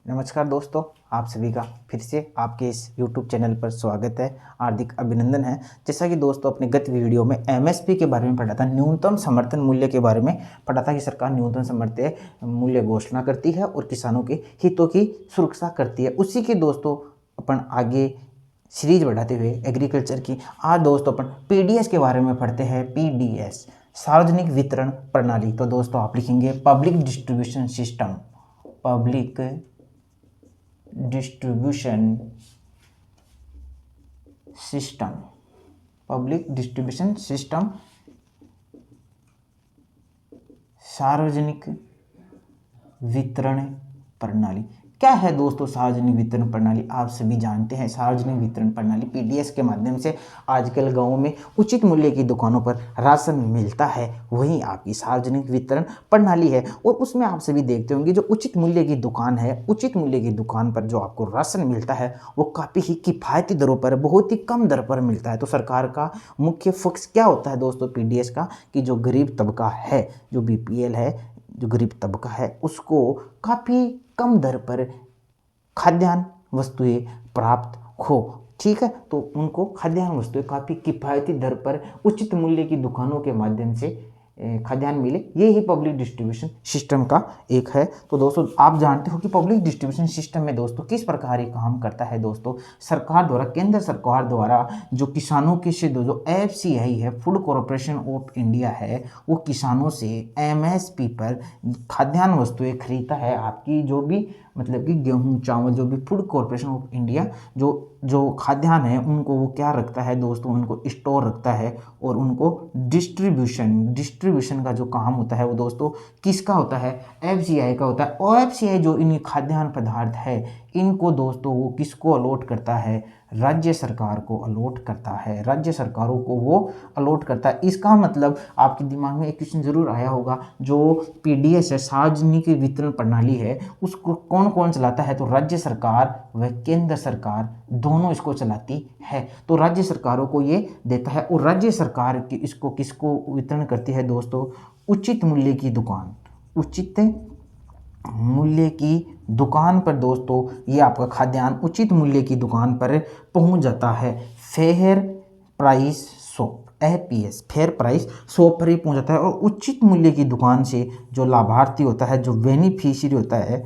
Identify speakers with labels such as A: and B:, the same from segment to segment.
A: नमस्कार दोस्तों, आप सभी का फिर से आपके इस YouTube चैनल पर स्वागत है। हार्दिक अभिनंदन है। जैसा कि दोस्तों अपने गत वीडियो में MSP के बारे में पढ़ा था, न्यूनतम समर्थन मूल्य के बारे में पढ़ा था कि सरकार न्यूनतम समर्थन मूल्य घोषणा करती है और किसानों के हितों की सुरक्षा करती है। उसी के दोस्तों अपन आगे सीरीज बढ़ाते हुए एग्रीकल्चर की आज दोस्तों अपन PDS के बारे में पढ़ते हैं। PDS सार्वजनिक वितरण प्रणाली। तो दोस्तों आप लिखेंगे public distribution system. Public distribution system, public distribution system, सार्वजनिक वितरण प्रणाली। क्या है दोस्तों सार्वजनिक वितरण प्रणाली? आप सभी जानते हैं सार्वजनिक वितरण प्रणाली PDS के माध्यम से आजकल गांवों में उचित मूल्य की दुकानों पर राशन मिलता है, वही आपकी सार्वजनिक वितरण प्रणाली है। और उसमें आप सभी देखते होंगे जो उचित मूल्य की दुकान है, उचित मूल्य की दुकान पर जो आपको राशन मिलता है वो काफ़ी ही किफ़ायती दरों पर, बहुत ही कम दर पर मिलता है। तो सरकार का मुख्य फोकस क्या होता है दोस्तों PDS का, कि जो गरीब तबका है, जो BPL है, जो गरीब तबका है, उसको काफ़ी कम दर पर खाद्यान्न वस्तुएं प्राप्त हो। ठीक है, तो उनको खाद्यान्न वस्तुएं काफ़ी किफ़ायती दर पर उचित मूल्य की दुकानों के माध्यम से खाद्यान्न मिले, ये ही पब्लिक डिस्ट्रीब्यूशन सिस्टम का एक है। तो दोस्तों आप जानते हो कि पब्लिक डिस्ट्रीब्यूशन सिस्टम में दोस्तों किस प्रकार ये काम करता है। दोस्तों सरकार द्वारा, केंद्र सरकार द्वारा जो किसानों के से जो FCI है, फूड कॉरपोरेशन ऑफ इंडिया है, वो किसानों से MSP पर खाद्यान्न वस्तुएं खरीदता है। आपकी जो भी मतलब कि गेहूं, चावल, जो भी फूड कॉरपोरेशन ऑफ इंडिया जो खाद्यान्न है उनको वो क्या रखता है दोस्तों, उनको स्टोर रखता है और उनको डिस्ट्रीब्यूशन का जो काम होता है वो दोस्तों किसका होता है? FCI का होता है। और FCI जो इन खाद्यान्न पदार्थ है इनको दोस्तों वो किसको अलॉट करता है? राज्य सरकार को अलॉट करता है, राज्य सरकारों को वो अलॉट करता है। इसका मतलब आपके दिमाग में एक क्वेश्चन जरूर आया होगा, जो PDS है, सार्वजनिक वितरण प्रणाली है, उसको कौन कौन चलाता है? तो राज्य सरकार व केंद्र सरकार दोनों इसको चलाती है। तो राज्य सरकारों को ये देता है और राज्य सरकार की इसको किसको वितरण करती है दोस्तों? उचित मूल्य की दुकान, उचित मूल्य की दुकान पर दोस्तों ये आपका खाद्यान्न उचित मूल्य की दुकान पर पहुंच जाता है। Fair price shop, FPS, fair price shop पर ही पहुंच जाता है। और उचित मूल्य की दुकान से जो लाभार्थी होता है, जो बेनिफिशियरी होता है,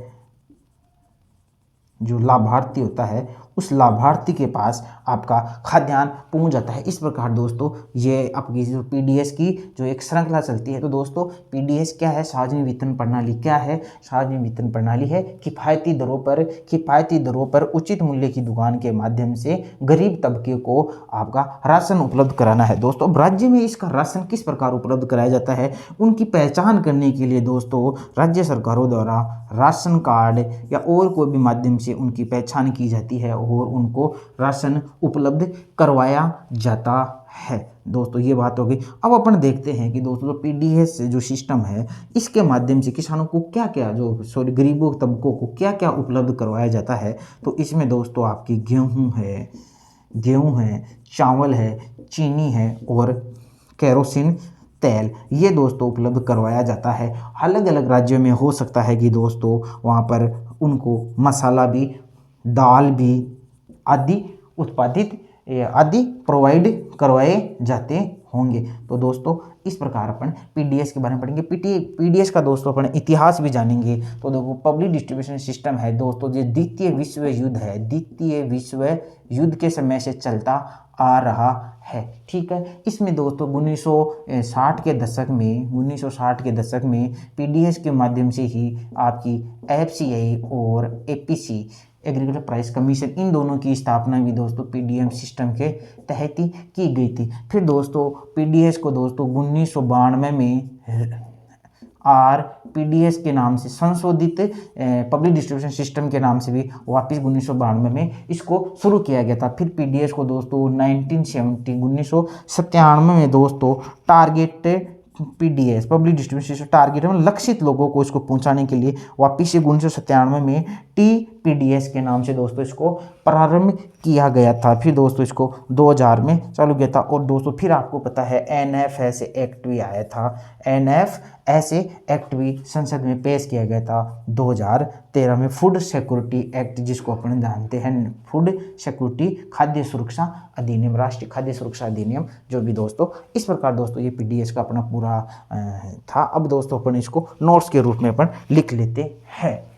A: जो लाभार्थी होता है, उस लाभार्थी के पास आपका खाद्यान्न पहुंच जाता है। इस प्रकार दोस्तों ये आपकी जो PDS की जो एक श्रृंखला चलती है। तो दोस्तों PDS क्या है? सार्वजनिक वितरण प्रणाली क्या है? सार्वजनिक वितरण प्रणाली है किफ़ायती दरों पर उचित मूल्य की दुकान के माध्यम से गरीब तबके को आपका राशन उपलब्ध कराना है। दोस्तों अब राज्य में इसका राशन किस प्रकार उपलब्ध कराया जाता है, उनकी पहचान करने के लिए दोस्तों राज्य सरकारों द्वारा राशन कार्ड या और कोई भी माध्यम से उनकी पहचान की जाती है और उनको राशन उपलब्ध करवाया जाता है। दोस्तों ये बात हो गई। अब अपन देखते हैं कि दोस्तों जो PDS जो सिस्टम है इसके माध्यम से किसानों को क्या क्या, जो गरीबों तबकों को क्या क्या उपलब्ध करवाया जाता है। तो इसमें दोस्तों आपकी गेहूँ है, चावल है, चीनी है और केरोसिन तेल, ये दोस्तों उपलब्ध करवाया जाता है। अलग अलग राज्यों में हो सकता है कि दोस्तों वहाँ पर उनको मसाला भी, दाल भी आदि आदि प्रोवाइड करवाए जाते होंगे। तो दोस्तों इस प्रकार अपन PDS के बारे में पढ़ेंगे। PDS का दोस्तों अपन इतिहास भी जानेंगे। तो देखो पब्लिक डिस्ट्रीब्यूशन सिस्टम है दोस्तों, जो द्वितीय विश्व युद्ध है, द्वितीय विश्व युद्ध के समय से चलता आ रहा है। ठीक है, इसमें दोस्तों 1960 के दशक में PDS के माध्यम से ही आपकी FCI और APC, एग्रीकल्चर प्राइस कमीशन, इन दोनों की स्थापना भी दोस्तों PDM सिस्टम के तहत ही की गई थी। फिर दोस्तों PDS को दोस्तों 1992 में PDS के नाम से संशोधित पब्लिक डिस्ट्रीब्यूशन सिस्टम के नाम से भी वापस 1992 में इसको शुरू किया गया था। फिर PDS को दोस्तों 1997 में दोस्तों target PDS public distribution system target में लक्षित लोगों को इसको पहुंचाने के लिए वापिस से 1997 में TPDS के नाम से दोस्तों इसको प्रारंभ किया गया था। फिर दोस्तों इसको 2000 में चालू किया था। और दोस्तों फिर आपको पता है NFS एक्ट भी आया था, NFS एक्ट भी संसद में पेश किया गया था 2000 13 में फूड सिक्योरिटी एक्ट, जिसको अपन जानते हैं फूड सिक्योरिटी खाद्य सुरक्षा अधिनियम, राष्ट्रीय खाद्य सुरक्षा अधिनियम, जो भी दोस्तों। इस प्रकार दोस्तों ये पीडीएस का अपना पूरा था। अब दोस्तों अपन इसको नोट्स के रूप में अपन लिख लेते हैं।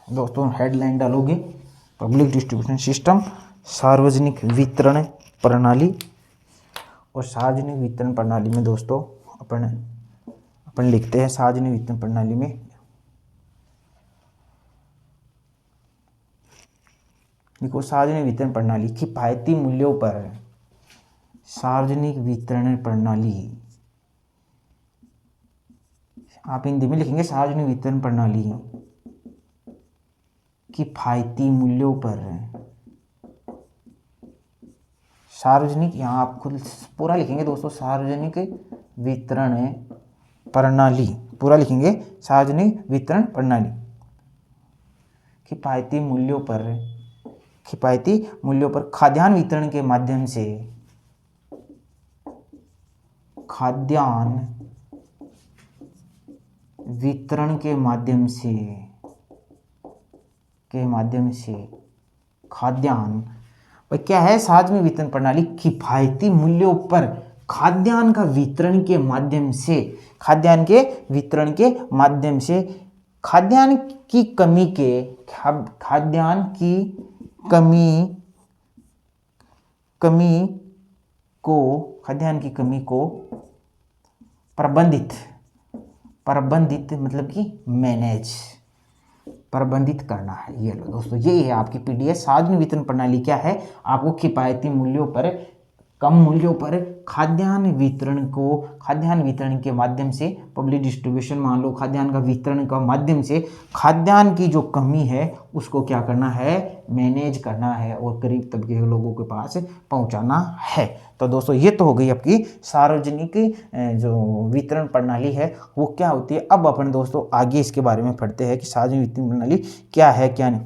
A: दोस्तों हेडलाइन डालोगे, पब्लिक डिस्ट्रीब्यूशन सिस्टम, सार्वजनिक वितरण प्रणाली। और सार्वजनिक वितरण प्रणाली में दोस्तों अपन लिखते हैं, सार्वजनिक वितरण प्रणाली में देखो, सार्वजनिक वितरण प्रणाली किफायती मूल्यों पर, सार्वजनिक वितरण प्रणाली आप हिंदी में लिखेंगे, सार्वजनिक वितरण प्रणाली किफायती मूल्यों पर, सार्वजनिक, यहाँ आप खुद पूरा लिखेंगे दोस्तों, सार्वजनिक वितरण प्रणाली पूरा लिखेंगे, सार्वजनिक वितरण प्रणाली किफायती मूल्यों पर, किफायती मूल्यों पर खाद्यान्न वितरण के माध्यम से, खाद्यान्न वितरण के माध्यम से खाद्यान्न, भाई क्या है सार्वजनिक वितरण प्रणाली किफायती मूल्यों पर खाद्यान्न का वितरण के माध्यम से, खाद्यान्न के वितरण के माध्यम से खाद्यान्न की कमी के, खाद्यान्न की कमी को प्रबंधित मतलब कि मैनेज, प्रबंधित करना है। ये लो दोस्तों, ये है आपकी पीडीएस। सार्वजनिक वितरण प्रणाली क्या है, आपको किफायती मूल्यों पर, कम मूल्यों पर खाद्यान्न वितरण के माध्यम से, पब्लिक डिस्ट्रीब्यूशन मान लो, खाद्यान्न का वितरण का माध्यम से खाद्यान्न की जो कमी है उसको क्या करना है, मैनेज करना है और गरीब तबके के लोगों के पास पहुंचाना है। तो दोस्तों ये तो हो गई आपकी सार्वजनिक जो वितरण प्रणाली है वो क्या होती है। अब अपन दोस्तों आगे इसके बारे में पढ़ते हैं कि सार्वजनिक वितरण प्रणाली क्या है क्या नहीं।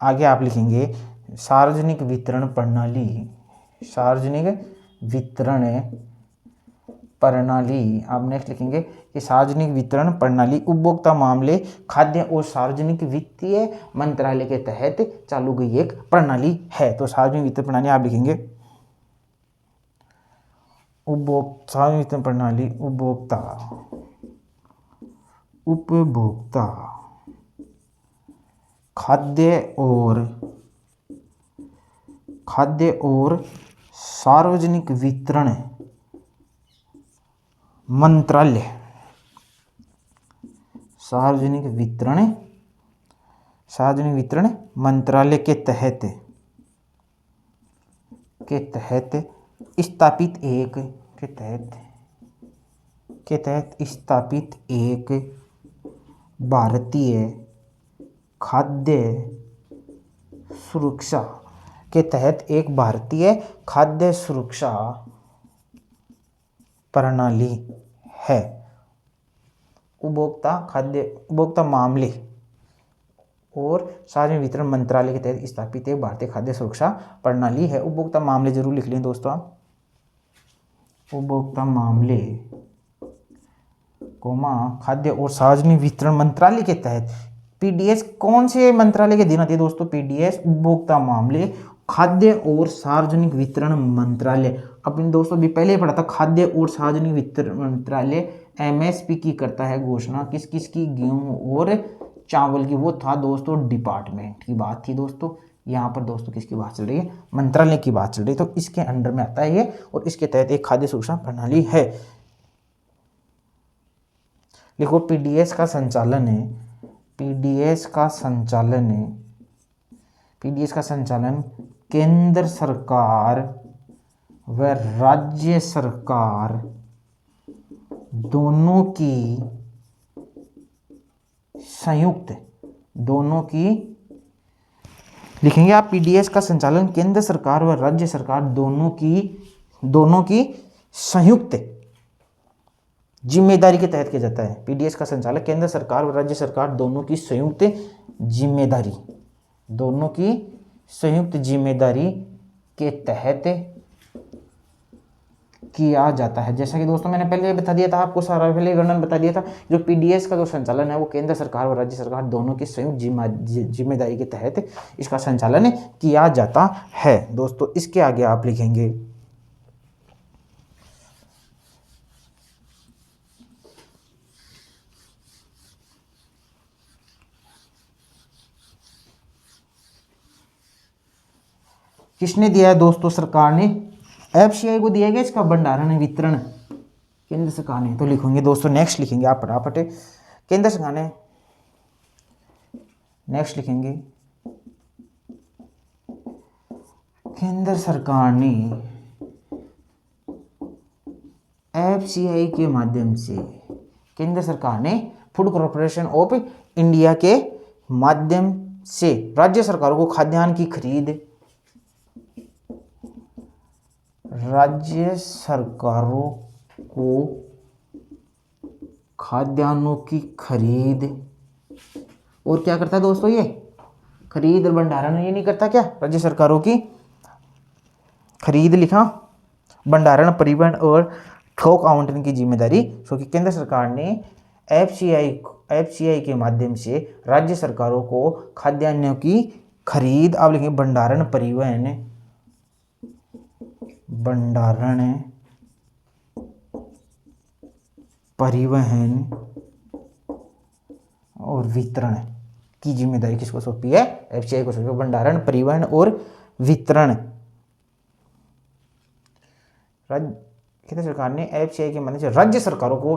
A: आगे आप लिखेंगे सार्वजनिक वितरण प्रणाली, सार्वजनिक वितरण प्रणाली। आप नेक्स्ट लिखेंगे कि सार्वजनिक वितरण प्रणाली उपभोक्ता मामले, खाद्य और सार्वजनिक वित्तीय मंत्रालय के तहत चालू गई एक प्रणाली है। तो सार्वजनिक वितरण प्रणाली आप लिखेंगे सार्वजनिक वितरण प्रणाली उपभोक्ता खाद्य और सार्वजनिक वितरण मंत्रालय, सार्वजनिक वितरण मंत्रालय के तहत स्थापित एक भारतीय खाद्य सुरक्षा प्रणाली है। उपभोक्ता मामले और सार्वजनिक वितरण मंत्रालय के तहत स्थापित एक भारतीय खाद्य सुरक्षा प्रणाली है। उपभोक्ता मामले जरूर लिख लें दोस्तों आप, उपभोक्ता मामले खाद्य और सार्वजनिक वितरण मंत्रालय के तहत। पीडीएस कौन से मंत्रालय के अधीन आती है दोस्तों, पीडीएस उपभोक्ता मामले खाद्य और सार्वजनिक वितरण मंत्रालय। अपने दोस्तों भी पहले ही पढ़ा था, खाद्य और सार्वजनिक वितरण मंत्रालय एमएसपी की करता है घोषणा, किस किस की, गेहूं और चावल की। वो था दोस्तों डिपार्टमेंट की बात थी दोस्तों। यहाँ पर दोस्तों किसकी बात चल रही है, मंत्रालय की बात चल रही है। तो इसके अंडर में आता है ये और इसके तहत एक खाद्य सुरक्षा प्रणाली है। देखो पीडीएस का संचालन केंद्र सरकार व राज्य सरकार दोनों की लिखेंगे आप। पीडीएस का संचालन केंद्र सरकार व राज्य सरकार दोनों की संयुक्त जिम्मेदारी के तहत किया जाता है। पीडीएस का संचालन केंद्र सरकार व राज्य सरकार दोनों की संयुक्त जिम्मेदारी के तहत किया जाता है। जैसा कि दोस्तों मैंने पहले बता दिया था आपको, सारा पहले वर्णन बता दिया था, जो पीडीएस का जो संचालन है वो केंद्र सरकार और राज्य सरकार दोनों की संयुक्त जिम्मेदारी के तहत इसका संचालन किया जाता है। दोस्तों इसके आगे आप लिखेंगे किसने दिया है दोस्तों, सरकार ने एफसीआई को दिया गया इसका भंडारण वितरण केंद्र सरकार ने। तो लिखेंगे दोस्तों, नेक्स्ट लिखेंगे आप फटाफट, केंद्र सरकार ने, नेक्स्ट लिखेंगे केंद्र सरकार ने एफसीआई के माध्यम से, केंद्र सरकार ने फूड कॉर्पोरेशन ऑफ इंडिया के माध्यम से राज्य सरकारों को खाद्यान्न की खरीद, राज्य सरकारों को खाद्यान्नों की खरीद और क्या करता है दोस्तों, ये खरीद और भंडारण ये नहीं करता क्या, राज्य सरकारों की खरीद लिखा, भंडारण, परिवहन और थोक आवंटन की जिम्मेदारी। क्योंकि केंद्र सरकार ने एफसीआई के माध्यम से राज्य सरकारों को खाद्यान्नों की खरीद, आप लिखेंगे भंडारण, परिवहन और वितरण की जिम्मेदारी किसको सौंपी है, एफसीआई को सौंपी है। भंडारण, परिवहन और वितरण, केंद्र सरकार ने एफसीआई के माध्यम से राज्य सरकारों को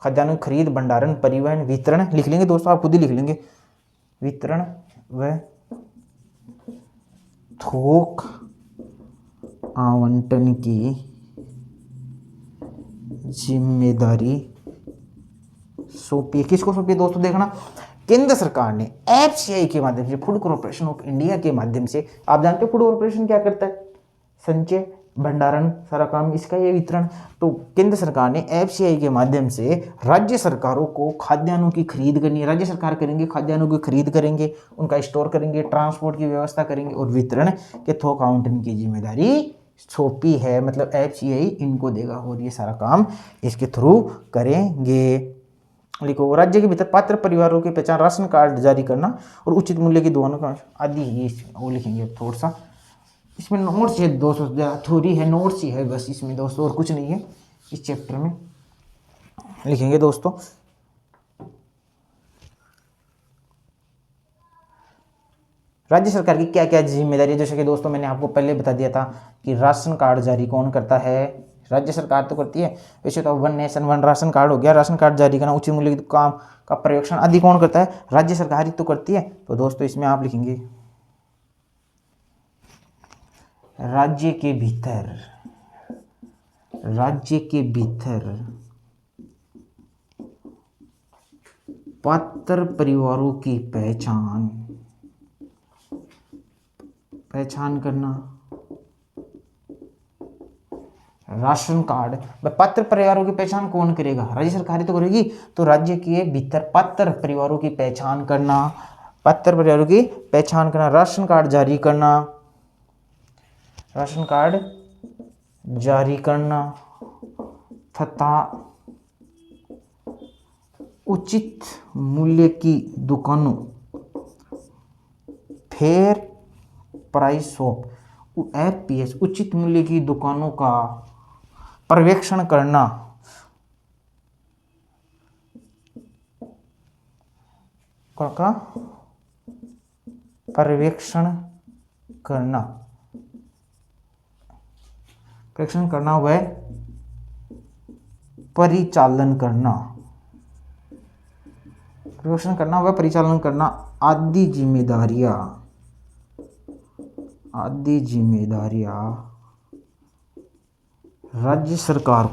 A: खाद्यान्नों की खरीद, भंडारण, परिवहन, वितरण लिख लेंगे दोस्तों, आप खुद ही लिख लेंगे, वितरण व थोक आवंटन की जिम्मेदारी सौंपी है। किसको सौंपी है दोस्तों, देखना, केंद्र सरकार ने एफसीआई के माध्यम से, फूड कॉर्पोरेशन ऑफ इंडिया के माध्यम से, आप जानते हो फूड कॉर्पोरेशन क्या करता है, संचय, भंडारण, सारा काम इसका, ये वितरण। तो केंद्र सरकार ने एफसीआई के माध्यम से राज्य सरकारों को खाद्यान्नों की खरीद करनी है, राज्य सरकार करेंगे, खाद्यान्नों की खरीद करेंगे, उनका स्टोर करेंगे, ट्रांसपोर्ट की व्यवस्था करेंगे और वितरण के थोक आवंटन की जिम्मेदारी सौंपी है। मतलब एफसीआई इनको देगा और ये सारा काम इसके थ्रू करेंगे। लिखो, राज्य के भीतर पात्र परिवारों की पहचान, राशन कार्ड जारी करना और उचित मूल्य की दुकानों का आदि, ये वो लिखेंगे थोड़ा सा। इसमें नोट्स है दोस्तों, थ्योरी है, नोट्स ही है बस इसमें दोस्तों, और कुछ नहीं है इस चैप्टर में। लिखेंगे दोस्तों, राज्य सरकार की क्या क्या जिम्मेदारी है। जैसे कि दोस्तों मैंने आपको पहले बता दिया था कि राशन कार्ड जारी कौन करता है, राज्य सरकार तो करती है। वैसे तो one nation one ration card हो गया, राशन कार्ड जारी करना, उचित मूल्य की काम का पर्यवेक्षण आदि कौन करता है, राज्य सरकार ही तो करती है। तो दोस्तों इसमें आप लिखेंगे राज्य के भीतर पात्र परिवारों की पहचान करना, राशन कार्ड, पात्र परिवारों की पहचान कौन करेगा, राज्य सरकार ही तो करेगी। तो राज्य के भीतर पात्र परिवारों की पहचान करना, राशन कार्ड जारी करना तथा उचित मूल्य की दुकानों, फेयर प्राइस शॉप, एफपीएस, उचित मूल्य की दुकानों का पर्यवेक्षण करना, व परिचालन करना आदि जिम्मेदारियां राज्य सरकार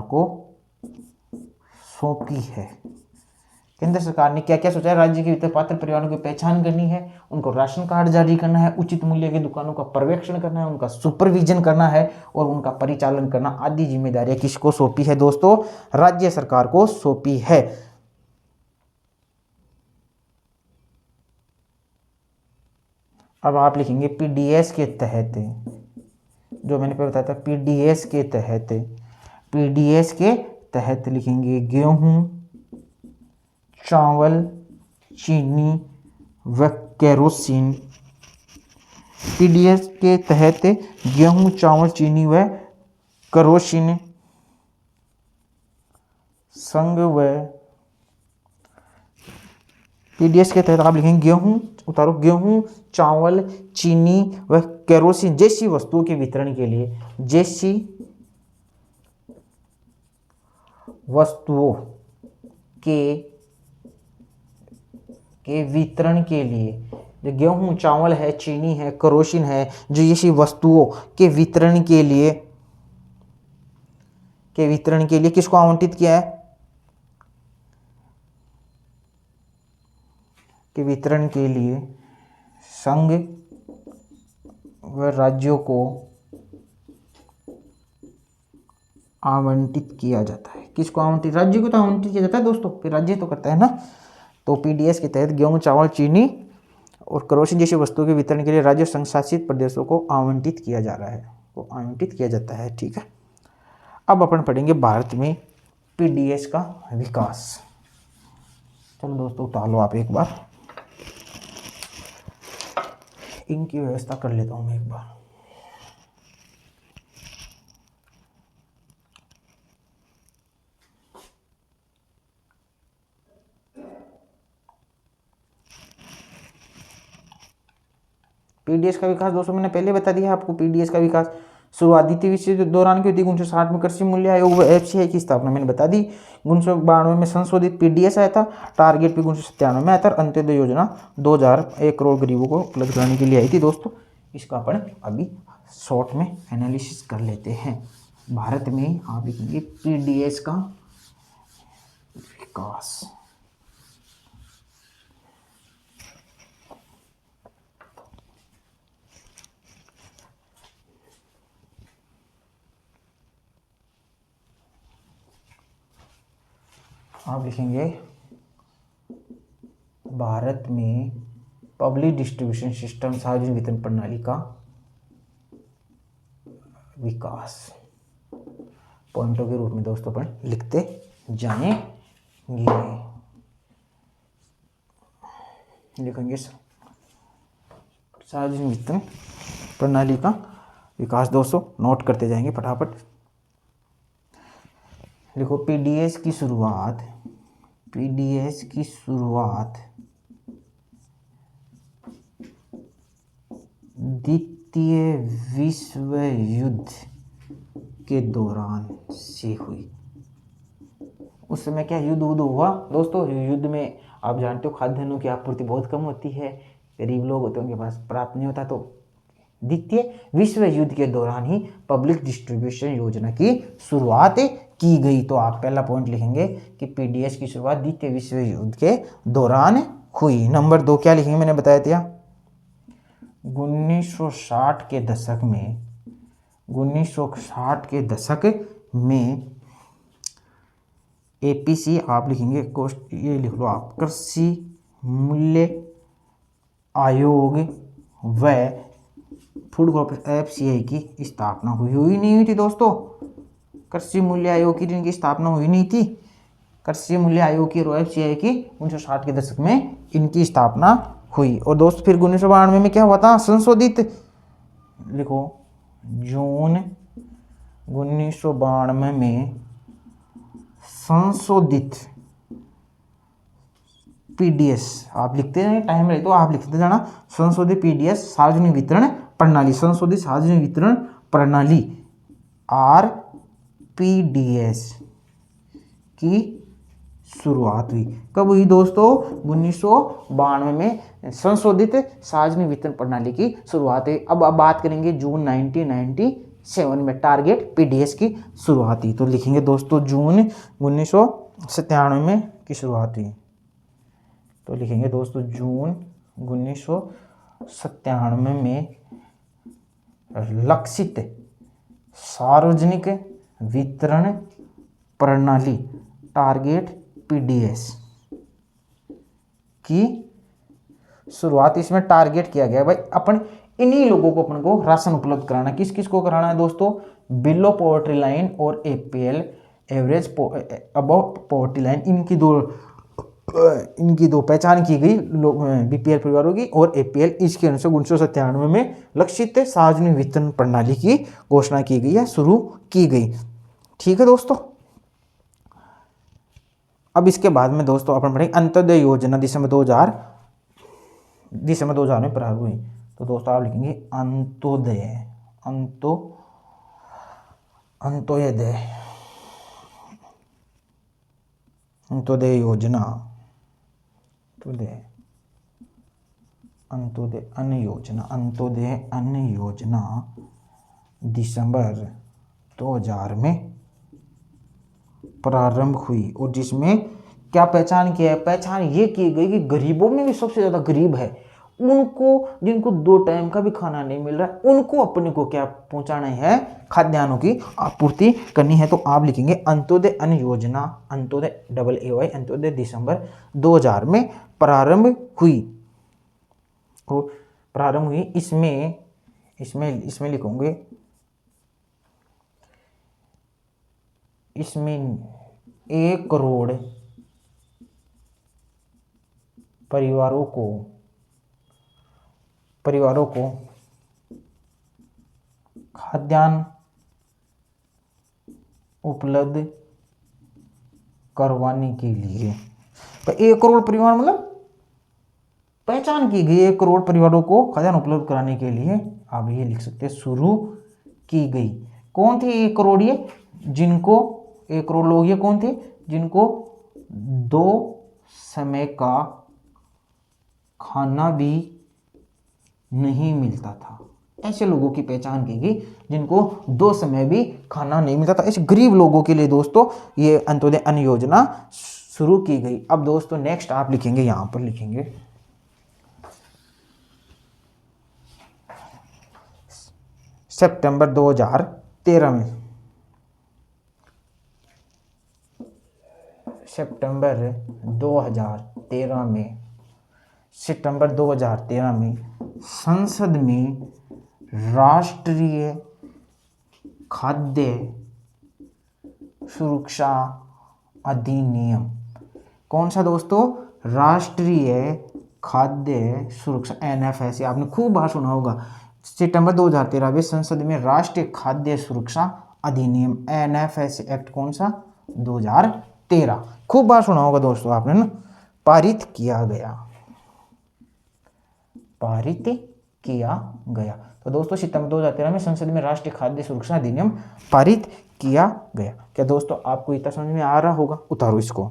A: को सौंपी है। केंद्र सरकार ने क्या क्या सोचा है, राज्य के भीतर पात्र परिवारों की पहचान करनी है, उनको राशन कार्ड जारी करना है, उचित मूल्य की दुकानों का पर्यवेक्षण करना है, उनका सुपरविजन करना है और उनका परिचालन करना आदि जिम्मेदारियां किसको सौंपी है दोस्तों, राज्य सरकार को सौंपी है। अब आप लिखेंगे पीडीएस के तहत, जो मैंने पहले बताया था, पीडीएस के तहत, पीडीएस के तहत लिखेंगे गेहूं, चावल, चीनी व केरोसिन। पीडीएस के तहत गेहूं, चावल, चीनी व केरोसिन संग व, पीडीएस के तहत आप लिखेंगे गेहूं, उतारो, गेहूं, चावल, चीनी व केरोसिन जैसी वस्तुओं के वितरण के लिए, जैसी वस्तुओं के वितरण के लिए, जो गेहूं, चावल है, चीनी है, केरोसिन है, जो ऐसी वस्तुओं के वितरण के लिए, किसको आवंटित किया है, के वितरण के लिए संघ व राज्यों को आवंटित किया जाता है। किसको आवंटित? राज्य को तो आवंटित किया जाता है दोस्तों, फिर राज्य तो करता है ना। तो पीडीएस के तहत गेहूं, चावल, चीनी और केरोसिन जैसी वस्तुओं के वितरण के लिए राज्य संघ शासित प्रदेशों को आवंटित किया जा रहा है, को आवंटित किया जाता है। ठीक है, अब अपन पढ़ेंगे भारत में पीडीएस का विकास। चलो दोस्तों, उतार लो आप एक बार, इनकी व्यवस्था कर लेता हूं मैं एक बार। पीडीएस का विकास दोस्तों मैंने पहले बता दिया आपको। पीडीएस का विकास शुरुआत द्वितीय विश्व युद्ध दौरान की हुई थी। 1960 में कृषि मूल्य आयोग व एफसीआई की स्थापना मैंने बता दी। 1992 में संशोधित पीडीएस आया था। टारगेट भी 1997 में आया था। अंत्योदय योजना 2001 करोड़ गरीबों को उपलब्ध कराने के लिए आई थी दोस्तों। इसका अपन अभी शॉर्ट में एनालिसिस कर लेते हैं। भारत में आप लिखेंगे पीडीएस का विकास। आप लिखेंगे भारत में पब्लिक डिस्ट्रीब्यूशन सिस्टम, सार्वजनिक वितरण प्रणाली का विकास पॉइंटों के रूप में दोस्तों अपन लिखते जाएंगे। लिखेंगे सार्वजनिक वितरण प्रणाली का विकास दोस्तों, नोट करते जाएंगे फटाफट। देखो, पीडीएस की शुरुआत द्वितीय विश्व युद्ध के दौरान से हुई। उस समय क्या युद्ध हुआ दोस्तों? युद्ध में आप जानते हो खाद्यान्नों की आपूर्ति बहुत कम होती है, गरीब लोग होते हैं उनके पास प्राप्त नहीं होता। तो द्वितीय विश्व युद्ध के दौरान ही पब्लिक डिस्ट्रीब्यूशन योजना की शुरुआत की गई। तो आप पहला पॉइंट लिखेंगे कि पीडीएस की शुरुआत द्वितीय विश्व युद्ध के दौरान हुई। नंबर 2 क्या लिखेंगे? मैंने बताया था 1960 के दशक में एपीसी आप लिखेंगे, ये लिख लो आप, कृषि मूल्य आयोग व फूड कॉर्पोरेशन एफसीआई की स्थापना हुई नहीं हुई थी दोस्तों। कृषि मूल्य आयोग की जिनकी स्थापना हुई नहीं थी, कृषि मूल्य आयोग की और एफसीआई की 1960 के दशक में इनकी स्थापना हुई। और दोस्त फिर 1992 में क्या हुआ था? संशोधित लिखो, जून 1992 में संशोधित पीडीएस, आप लिखते हैं टाइम रहे तो आप लिखते जाना, संशोधित पीडीएस सार्वजनिक वितरण प्रणाली, संशोधित सार्वजनिक वितरण प्रणाली आरपीडीएस की शुरुआत हुई। कब हुई दोस्तों? 1992 में संशोधित सार्वजनिक वितरण प्रणाली की शुरुआत हुई। अब बात करेंगे जून 1997 में टारगेट पीडीएस की शुरुआत हुई। तो लिखेंगे दोस्तों जून 1997 में की शुरुआत हुई। तो लिखेंगे दोस्तों जून 1997 में लक्षित सार्वजनिक वितरण प्रणाली टारगेट पीडीएस की शुरुआत इसमें टारगेट किया गया है भाई अपन इन्हीं लोगों को अपन को राशन उपलब्ध कराना। किस किस को कराना है दोस्तों? बिलो पॉवर्टी लाइन और APL average above poverty line, इनकी दो पहचान की गई बीपीएल परिवारों की, और एपीएल इसके अनुसार 1997 में लक्षित सार्वजनिक वितरण प्रणाली की घोषणा की गई है, शुरू की गई। ठीक है दोस्तों। अब इसके बाद में दोस्तों अपन पढ़ेंगे अंत्योदय योजना दिसंबर 2000 में प्रारंभ हुई। तो दोस्तों आप लिखेंगे अंत्योदय योजना, अंत्योदय अन्न योजना दिसंबर 2000 में प्रारंभ हुई, और जिसमें क्या पहचान किया है? पहचान ये की गई कि गरीबों में भी सबसे ज़्यादा गरीब है उनको, जिनको 2 टाइम का भी खाना नहीं मिल रहा है, उनको अपने को क्या पहुंचाना है? खाद्यान्नों की आपूर्ति करनी है। तो आप लिखेंगे अंत्योदय अन्न योजना, अंत्योदय AAY अंत्योदय दिसंबर 2000 में प्रारंभ हुई। इसमें लिखोगे, इसमें 1 करोड़ परिवारों को खाद्यान्न उपलब्ध करवाने के लिए, तो 1 करोड़ परिवार मतलब पहचान की गई 1 करोड़ परिवारों को खाद्यान्न उपलब्ध कराने के लिए आप ये लिख सकते हैं शुरू की गई। कौन थे 1 करोड़? ये जिनको 1 करोड़ लोग ये कौन थे? जिनको 2 समय का खाना भी नहीं मिलता था। ऐसे लोगों की पहचान की गई जिनको 2 समय भी खाना नहीं मिलता था। ऐसे गरीब लोगों के लिए दोस्तों ये अंत्योदय अन्न योजना शुरू की गई। अब दोस्तों नेक्स्ट आप लिखेंगे, यहां पर लिखेंगे सितंबर 2013 में, सितंबर 2013 में संसद में राष्ट्रीय खाद्य सुरक्षा अधिनियम, कौन सा दोस्तों? राष्ट्रीय खाद्य सुरक्षा NFS, आपने खूब बार सुना होगा। सितंबर 2013 में संसद में राष्ट्रीय खाद्य सुरक्षा अधिनियम NFS एक्ट कौन सा? 2013, खूब बार सुना होगा दोस्तों आपने ना। पारित किया गया। तो दोस्तों सितंबर 2013 में संसद में राष्ट्रीय खाद्य सुरक्षा अधिनियम पारित किया गया। क्या दोस्तों आपको इतना समझ में आ रहा होगा? उतारो इसको।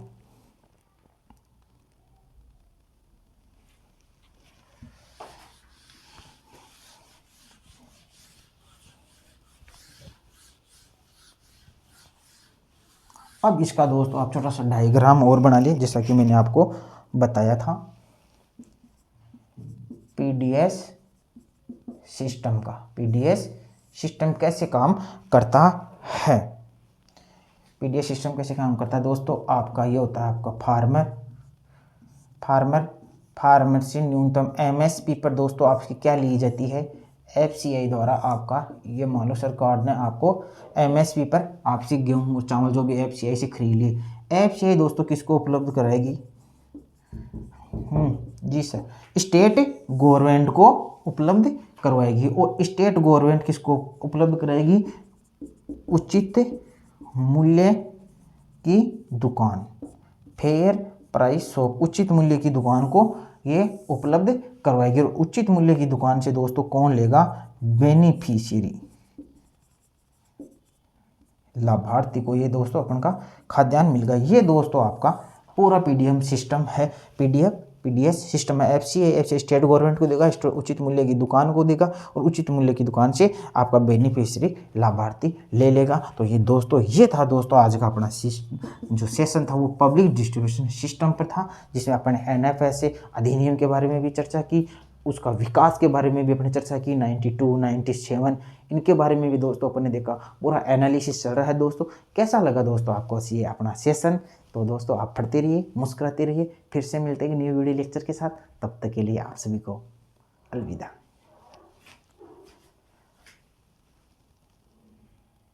A: अब इसका दोस्तों आप छोटा सा डायग्राम और बना लिए, जैसा कि मैंने आपको बताया था पीडीएस सिस्टम का। पीडीएस सिस्टम कैसे काम करता है? पीडीएस सिस्टम कैसे काम करता है दोस्तों? आपका ये होता है आपका फार्मर से न्यूनतम एमएसपी पर दोस्तों आपकी क्या ली जाती है? एफसीआई द्वारा आपका, ये मान लो सरकार ने आपको एमएसपी पर आपसे गेहूं और चावल जो भी एफसीआई से खरीद लिए। एफसीआई दोस्तों किसको उपलब्ध कराएगी? जी सर, स्टेट गवर्नमेंट को उपलब्ध करवाएगी। और स्टेट गवर्नमेंट किसको उपलब्ध कराएगी? उचित मूल्य की दुकान, फेयर प्राइस शॉप, उचित मूल्य की दुकान को ये उपलब्ध करवाएगी। और उचित मूल्य की दुकान से दोस्तों कौन लेगा? बेनिफिशियरी, लाभार्थी को ये दोस्तों अपन का खाद्यान्न मिलेगा। ये दोस्तों आपका पूरा पीडीएम सिस्टम है, पीडीएस सिस्टम है। एफसीआई स्टेट गवर्नमेंट को देगा, उचित मूल्य की दुकान को देगा, और उचित मूल्य की दुकान से आपका बेनिफिशियरी लाभार्थी ले लेगा। तो ये दोस्तों ये था दोस्तों आज का अपना जो सेशन था वो पब्लिक डिस्ट्रीब्यूशन सिस्टम पर था, जिसमें अपन एनएफएस अधिनियम के बारे में भी चर्चा की, उसका विकास के बारे में भी अपने चर्चा की, 92, 97 इनके बारे में भी दोस्तों अपन ने देखा। पूरा एनालिसिस चल रहा है दोस्तों। कैसा लगा दोस्तों आपको ये अपना सेशन? तो दोस्तों आप पढ़ते रहिए, मुस्कुराते रहिए। फिर से मिलते हैं न्यू वीडियो लेक्चर के साथ। तब तक के लिए आप सभी को अलविदा।